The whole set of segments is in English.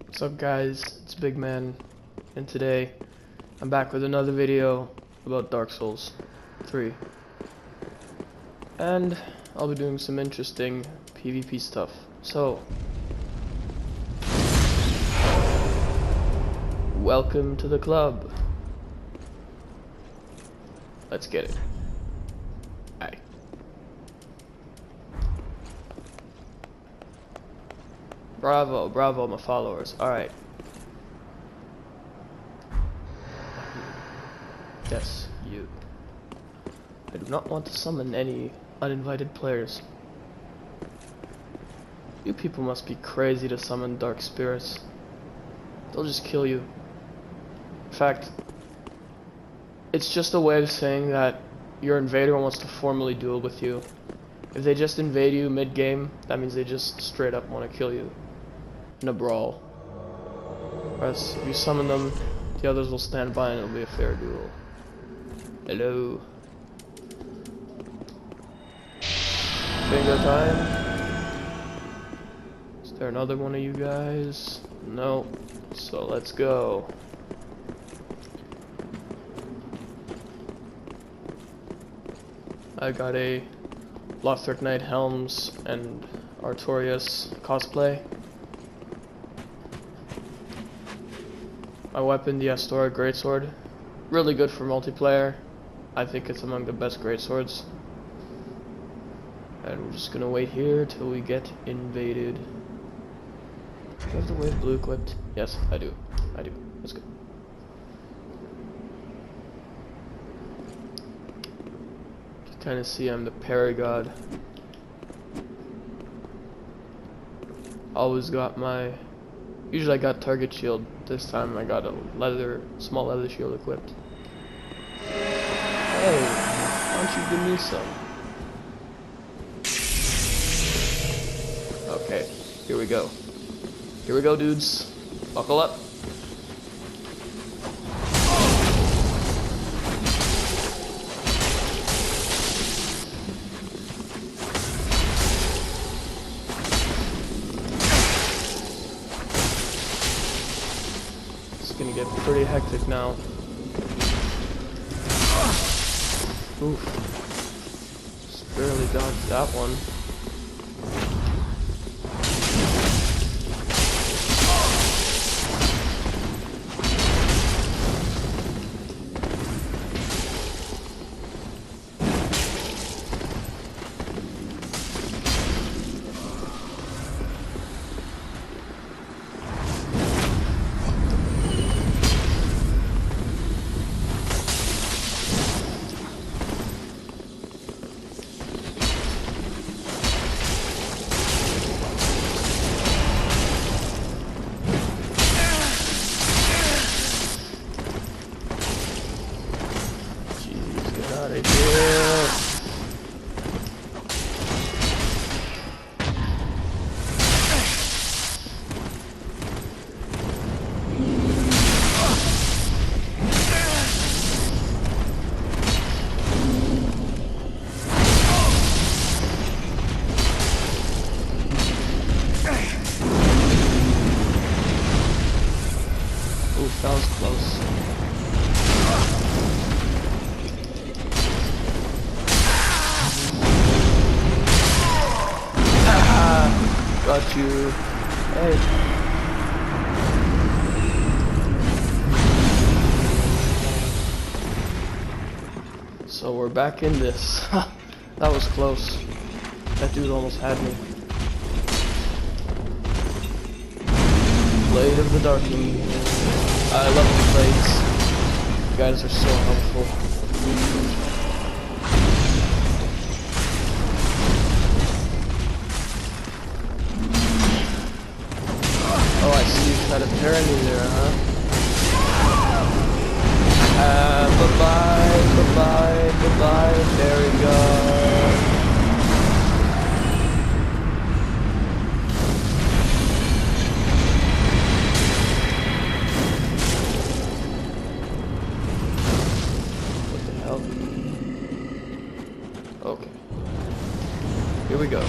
What's up guys, it's Big Man, and today I'm back with another video about Dark Souls 3. And I'll be doing some interesting PvP stuff. So, welcome to the club. Let's get it. Aye. Bravo, bravo my followers. Alright. Yes, you. I do not want to summon any uninvited players. You people must be crazy to summon dark spirits. They'll just kill you. In fact, it's just a way of saying that your invader wants to formally duel with you. If they just invade you mid-game, that means they just straight up want to kill you in a brawl. Whereas if you summon them, the others will stand by and it'll be a fair duel. Hello. Finger time. Is there another one of you guys? No. So let's go. I got a Lothric Knight Helms and Artorias cosplay. My weapon, the Astora Greatsword. Really good for multiplayer. I think it's among the best greatswords. And we're just gonna wait here till we get invaded. Do I have the wave blue equipped? Yes, I do. I do. Let's go. You can kinda see I'm the parry god. Always got my... Usually I got target shield. This time I got a small leather shield equipped. Hey, why don't you give me some? Okay, here we go. Here we go, dudes. Buckle up. It's gonna get pretty hectic now. Oof. Just barely dodged that one. Oof, that was close. Got you. Hey. So we're back in this. That was close. That dude almost had me. Blade of the Darking. I love the blades. You guys are so helpful. Oh, I see you tried to parry me there, huh? Bye-bye, bye-bye, bye-bye. There we go. What the hell? Okay. Here we go.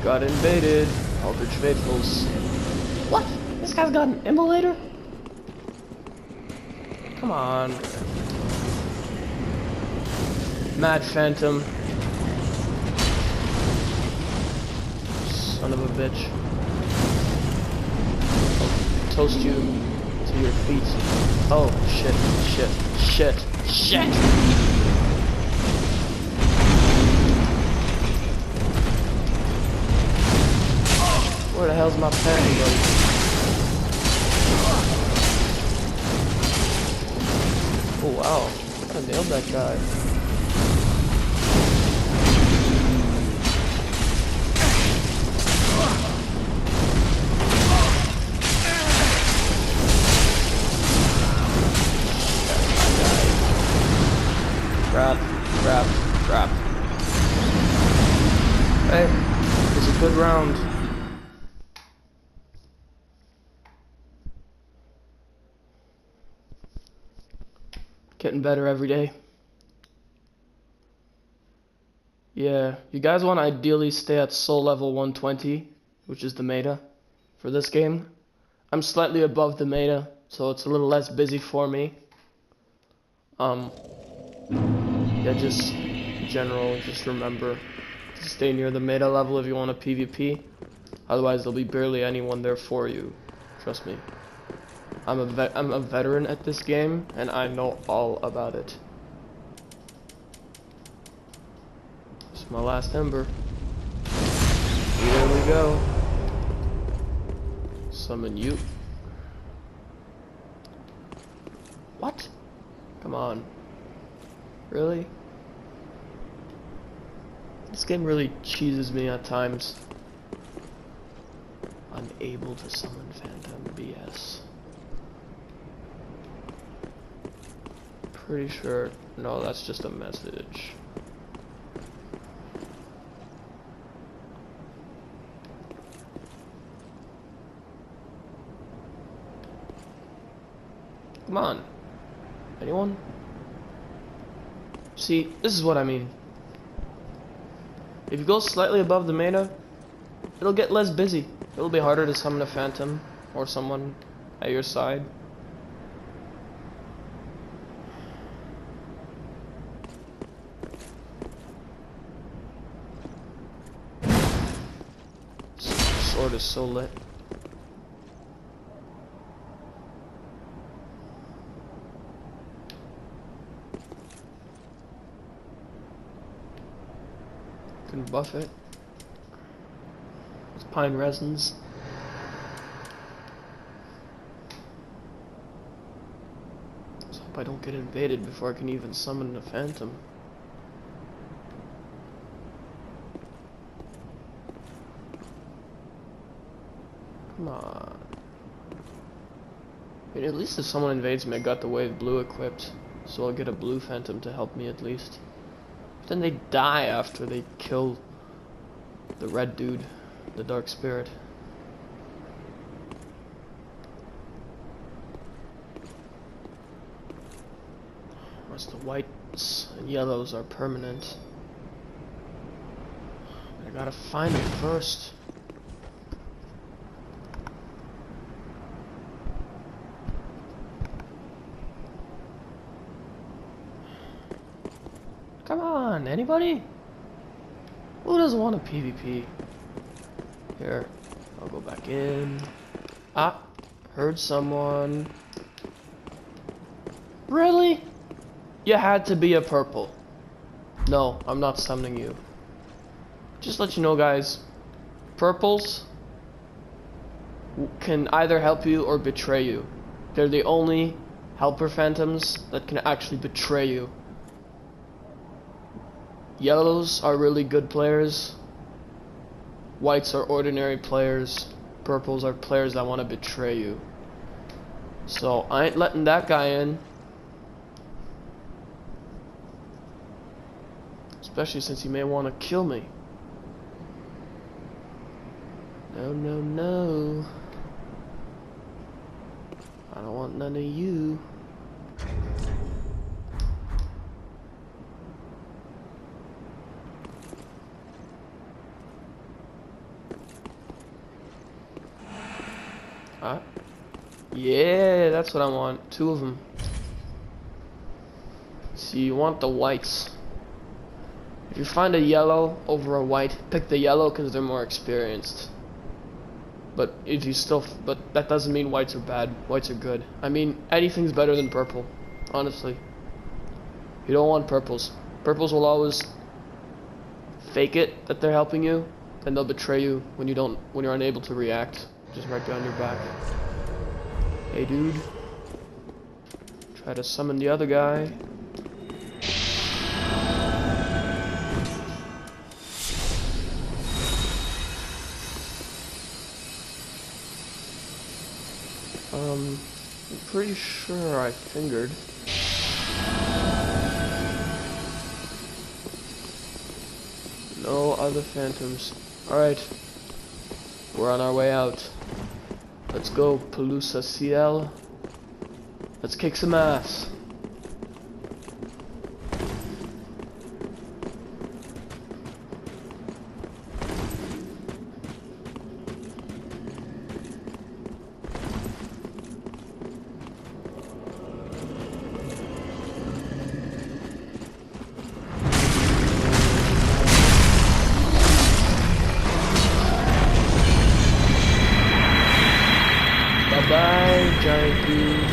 Got invaded. Eldritch Faithfuls. What? This guy's got an immolator? Come on. Mad Phantom. Son of a bitch. I'll toast you to your feet. Oh, shit, shit, shit, shit! Where the hell's my phantom, buddy? Oh, wow. I nailed that guy. Crap, crap, crap. Hey, it was a good round. Getting better every day. Yeah, you guys want to ideally stay at soul level 120, which is the meta for this game. I'm slightly above the meta, so it's a little less busy for me. Yeah, just in general, just remember to stay near the meta level if you want a PvP. Otherwise, there'll be barely anyone there for you. Trust me. I'm a veteran at this game, and I know all about it. This is my last ember. Here we go. Summon you. What? Come on. Really? This game really cheeses me at times. Unable to summon Phantom BS. Pretty sure. No, that's just a message. Come on. Anyone? See, this is what I mean. If you go slightly above the meta, it'll get less busy. It'll be harder to summon a Phantom or someone at your side. Sword is so lit. Can buff it. It's pine resins. Let's hope I don't get invaded before I can even summon a Phantom. Come on. I mean, at least if someone invades me, I got the wave blue equipped, so I'll get a blue Phantom to help me at least. But then they die after they kill the red dude, the Dark Spirit. Whereas the whites and yellows are permanent. I gotta find them first. Come on, anybody? Who doesn't want a PvP? Here, I'll go back in. Ah, heard someone. Really? You had to be a purple. No, I'm not summoning you. Just let you know, guys, purples can either help you or betray you. They're the only helper phantoms that can actually betray you. Yellows are really good players. Whites are ordinary players. Purples are players that want to betray you. So I ain't letting that guy in. Especially since he may want to kill me. No, no, no. I don't want none of you. Huh? Yeah, that's what I want. 2 of them. See, you want the whites. If you find a yellow over a white, pick the yellow because they're more experienced. But if you still, but that doesn't mean whites are bad. Whites are good. I mean, anything's better than purple. Honestly, you don't want purples. Purples will always fake it that they're helping you, and they'll betray you when you're unable to react. Just right behind your back. Hey, dude. Try to summon the other guy. I'm pretty sure I fingered. No other phantoms. Alright. We're on our way out. Let's go, Pelusa CL. Let's kick some ass. Bye, giant dude.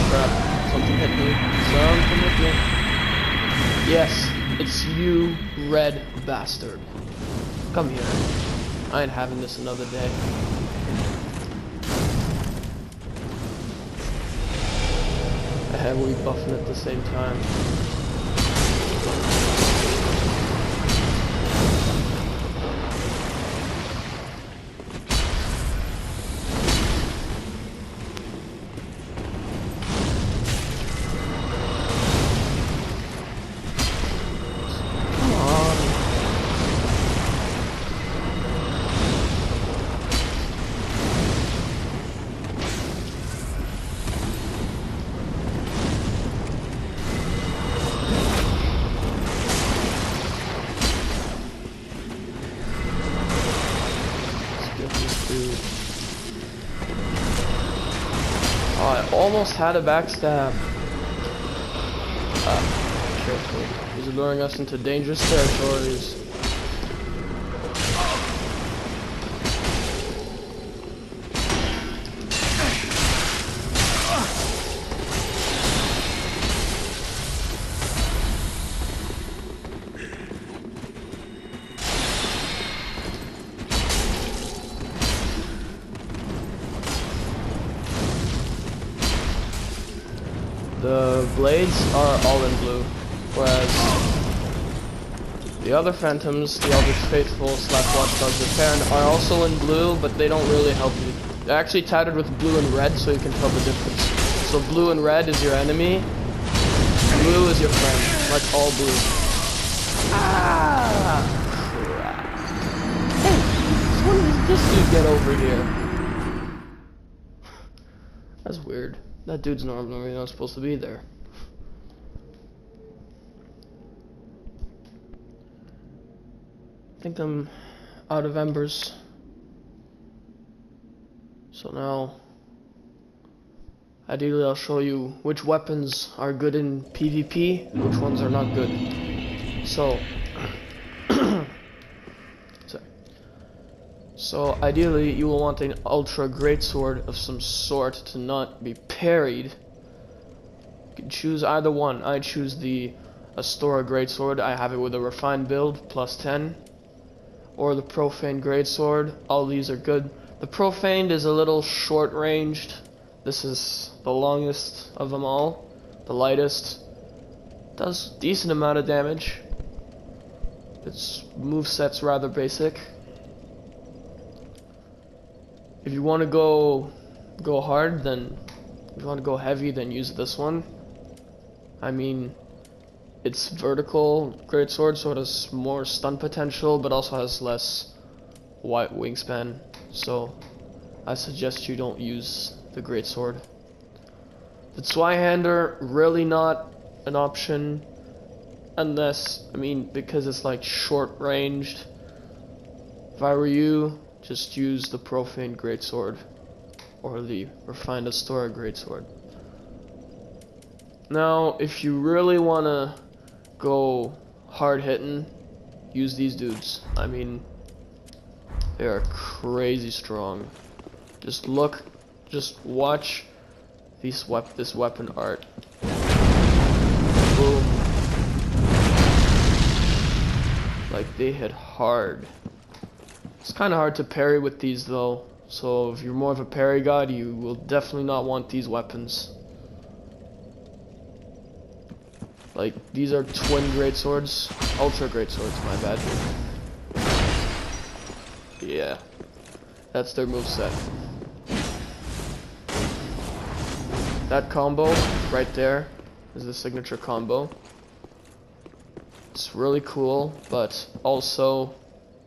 Crap, something hit me. Something hit me. Yes, it's you, red bastard. Come here. I ain't having this another day. Heavily buffing at the same time. Come on. Oh, I almost had a backstab. Careful. He's luring us into dangerous territories. The blades are all in blue, whereas the other phantoms, the Eldritch Faithful / Watchdogs of Perrin, are also in blue, but they don't really help you. They're actually tattered with blue and red, so you can tell the difference. So blue and red is your enemy, blue is your friend, like all blue. Ah! Crap. Hey, when did this dude get over here? That's weird. That dude's normally not supposed to be there. I think I'm out of embers. So now, ideally I'll show you which weapons are good in PvP, which ones are not good. So, so ideally you will want an ultra greatsword of some sort to not be parried. You can choose either one. I choose the Astora greatsword. I have it with a refined build, +10. Or the Profane greatsword. All these are good. The Profaned is a little short-ranged. This is the longest of them all. The lightest. Does decent amount of damage. Its moveset's rather basic. If you want to go hard, then if you want to go heavy, then use this one. I mean, it's vertical greatsword, so it has more stun potential, but also has less wide wingspan. So I suggest you don't use the greatsword. The Zweihander, really not an option, unless, I mean, because it's like short ranged. If I were you, just use the Profane Greatsword or the Refined Astora Greatsword. Now, if you really want to go hard hitting, use these dudes. I mean, they are crazy strong. Just watch this weapon art. Boom. Like, they hit hard. It's kind of hard to parry with these though, so if you're more of a parry god, you will definitely not want these weapons. Like, these are twin greatswords, ultra greatswords, my bad. Yeah, that's their moveset. That combo right there is the signature combo. It's really cool, but also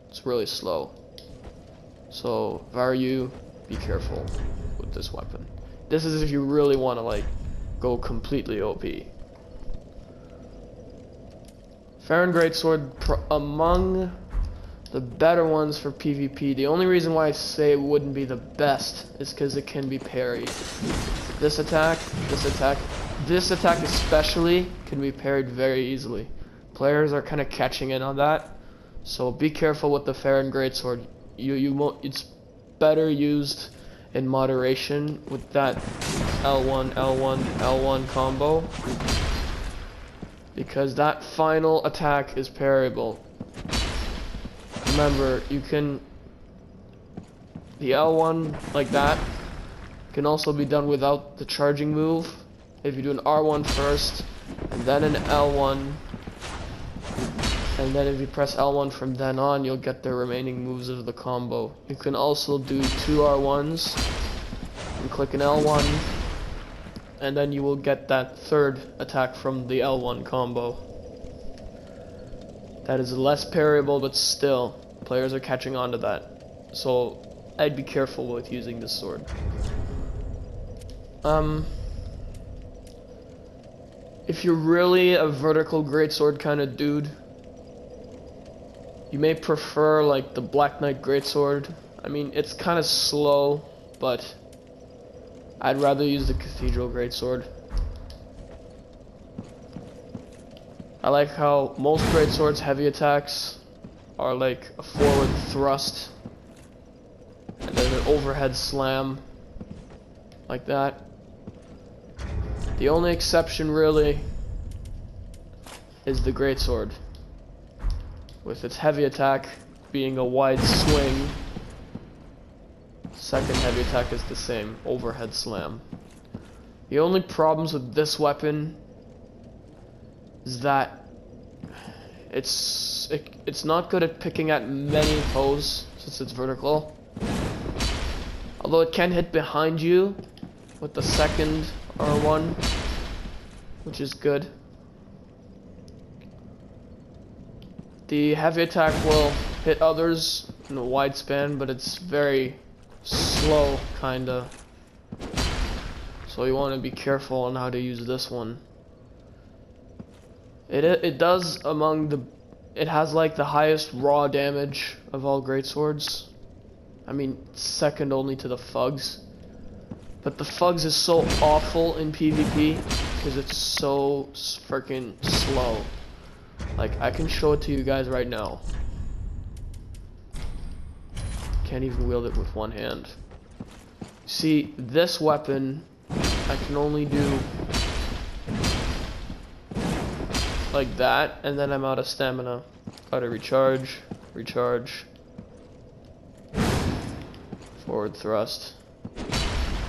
it's really slow. So, if I were you, be careful with this weapon. This is if you really want to, like, go completely OP. Farron Greatsword, among the better ones for PvP. The only reason why I say it wouldn't be the best is because it can be parried. This attack especially can be parried very easily. Players are kind of catching in on that, so be careful with the Farron Greatsword. It's better used in moderation with that L1 combo, because that final attack is parryable. Remember, the L1 like that can also be done without the charging move. If you do an R1 first and then an L1, and then if you press L1 from then on, you'll get the remaining moves of the combo. You can also do 2 R1s and click an L1, and then you will get that third attack from the L1 combo. That is less parryable, but still, players are catching on to that. So, I'd be careful with using this sword. If you're really a vertical greatsword kind of dude, you may prefer like the Black Knight Greatsword. I mean, it's kind of slow, but I'd rather use the Cathedral Greatsword. I like how most greatswords heavy attacks are like a forward thrust and then an overhead slam like that. The only exception really is the greatsword, with its heavy attack being a wide swing. Second heavy attack is the same, overhead slam. The only problems with this weapon is that it's not good at picking at many foes since it's vertical. Although it can hit behind you with the second R1, which is good. The heavy attack will hit others in a wide span, but it's very slow, kinda. So you want to be careful on how to use this one. It does it has like the highest raw damage of all greatswords. I mean, second only to the Fugs. But the Fugs is so awful in PvP because it's so freaking slow. Like, I can show it to you guys right now. Can't even wield it with one hand. See, this weapon, I can only do like that, and then I'm out of stamina. Gotta recharge, forward thrust,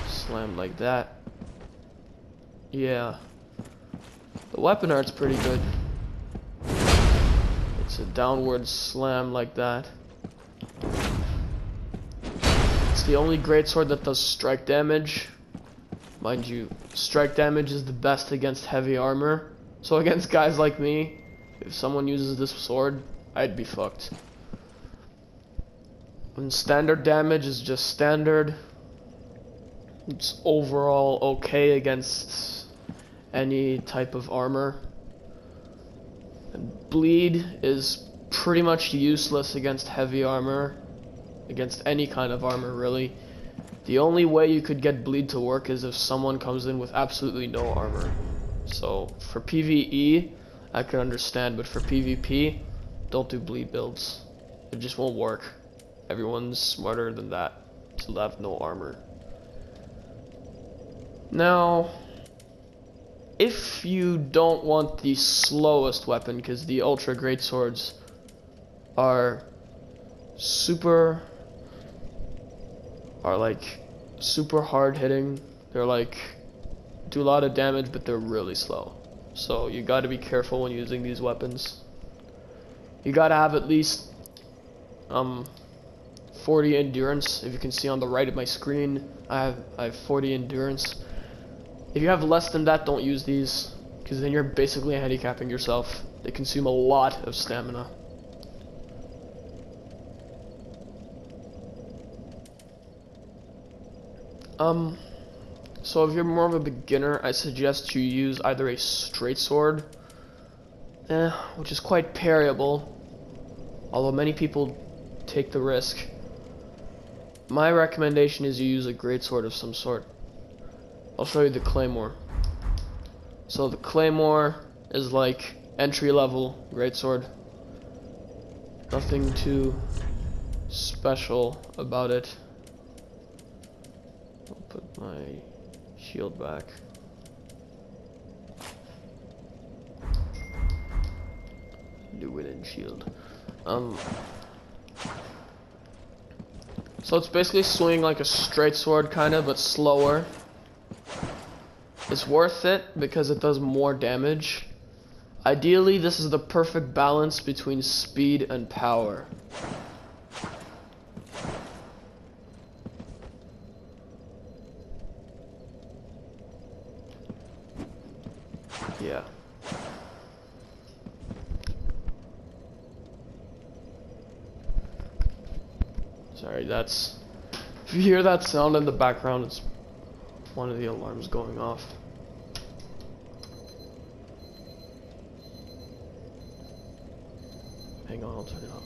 slam like that. Yeah, the weapon art's pretty good. It's a downward slam like that. It's the only greatsword that does strike damage. Mind you, strike damage is the best against heavy armor. So against guys like me, if someone uses this sword, I'd be fucked. When standard damage is just standard, it's overall okay against any type of armor. And bleed is pretty much useless against heavy armor, against any kind of armor really. The only way you could get bleed to work is if someone comes in with absolutely no armor. So for PvE, I can understand, but for PvP, don't do bleed builds. It just won't work. Everyone's smarter than that, so they'll have no armor. Now, if you don't want the slowest weapon, because the ultra great swords are super hard hitting. They're like do a lot of damage, but they're really slow. So you got to be careful when using these weapons. You got to have at least 40 endurance. If you can see on the right of my screen, I have 40 endurance. If you have less than that, don't use these, because then you're basically handicapping yourself. They consume a lot of stamina. So if you're more of a beginner, I suggest you use either a straight sword, which is quite parryable, although many people take the risk. My recommendation is you use a greatsword of some sort. I'll show you the claymore. So the claymore is like entry level greatsword. Nothing too special about it. I'll put my shield back. New it in shield. So it's basically swinging like a straight sword kinda, but slower. It's worth it because it does more damage. Ideally, this is the perfect balance between speed and power. Yeah. Sorry, that's... If you hear that sound in the background, it's one of the alarms going off. Hang on, I'll turn it off.